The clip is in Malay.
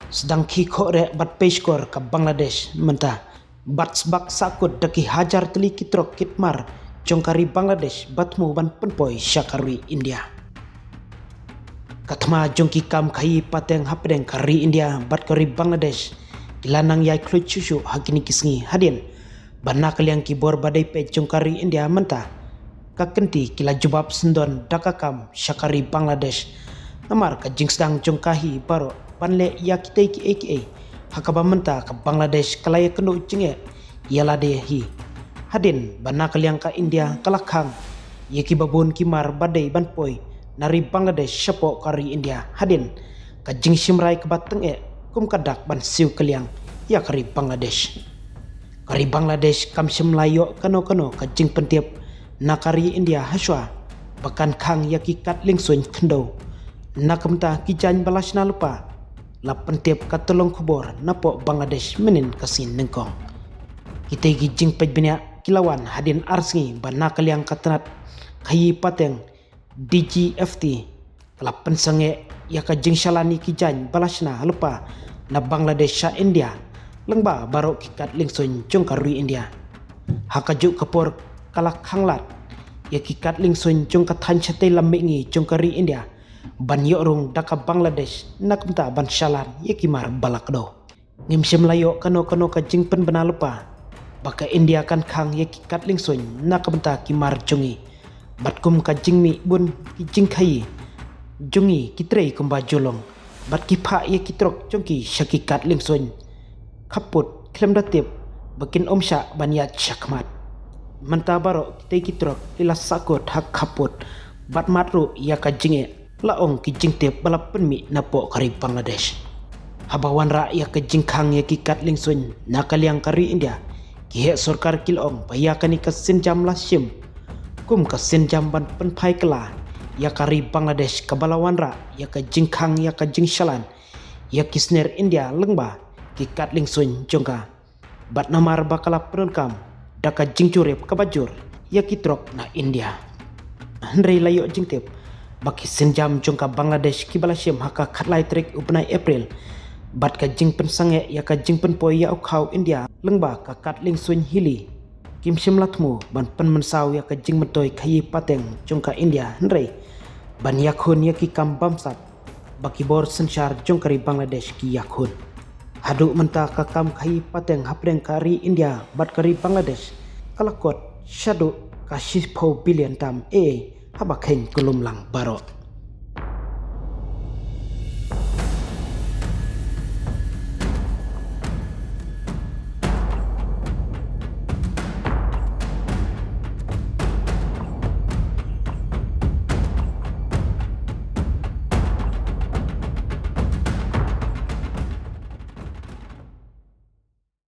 sedang kiko re bat peskor ke Bangladesh mentah bat sebak sakut daki hajar teli kitrok kitmar jongkari Bangladesh batmu ban penpoi syakarwi India. Katma jongki kam kai pateng hapdeng kari India bat kari Bangladesh kilanang yai kluit cucu hakini kisngi hadin bana kaliang kibor badai pe jongkari India mentah kakenti kila jubab sendon dakakam syakari Bangladesh namar ka jing sedang jongkahi baro panle ya kita ki aka hakaba menta ka Bangladesh kalaya kenu jinge yala de hi hadin bana kaliang ka India kalakang yeki babon kimar badai banpoi nari Bangladesh syapo kari India hadin ka jing simrai ke bateng kum kadak ban siu kaliang ya kari Bangladesh kam simlayo kano ka jing pentiap nakari India haswa bahkan kang yaki kat lingsun kendo nakamta kijan balas na lupa la pentiap katolong kubor napo Bangladesh menin kasin nengkong kita gijing pejbenya kilawan hadin arsengi banakal yang katanat kayi pateng DGFT la pensange yaka jing shalani kijan balas na lupa na Bangladesh sa India lengba barok kikat lingsun jongkarui India hakajuk kapor kalak hanglat ya kikat lingsun jong katan chate lamingi jongkari India ban yorung daka Bangladesh nakumta ban shalan ya kimar balakdo ngimsim layo kano ka jing pen benalupa baka India kan kang ya kikat lingsun nakumta kimar jongi batkum ka jingmi bun ki jing kai jongi kitrei kumba jolong bat kipa ya kitrok jongki syakikat lingsun kaput klem datip bakin omsya banyat syakmat mentabaro kita kitrok ila sakut hak kaput bat matru ya ka jinge laong ki jingtep balap penmi napo kari Bangladesh habawan ra ya ka jingkang ya kikat lingsun nakaliang kari India ki he sorkar kilong payakan ka senjam lasim kum ka senjam ban penpai kala ya kari Bangladesh kabalawan ra ya ka jingkang ya ka jingshalan ya kisner India lengba kikat lingsun jongka bat namar bakala penunkam daka jingcurep kabajur ya kitrok na India Hendrei layo jingtep baki senjam jongka Bangladesh kibalashim haka katlai trek upnai April bat ka jing pensange ya ka jing penpoi ya ukau India lengba ka katling sun hili kim simlatmu ban pen mensaw ya ka jing mentoi kayi pateng jongka India Hendrei ban yakhun ya ki kam bamsat baki bor sensyar jongkari Bangladesh ki yakhun haduk mentah kakam kayi pateng hapdeng kari India bat kari Bangladesh kalakot syaduk kasih po billion tam habakhen kulumlang barok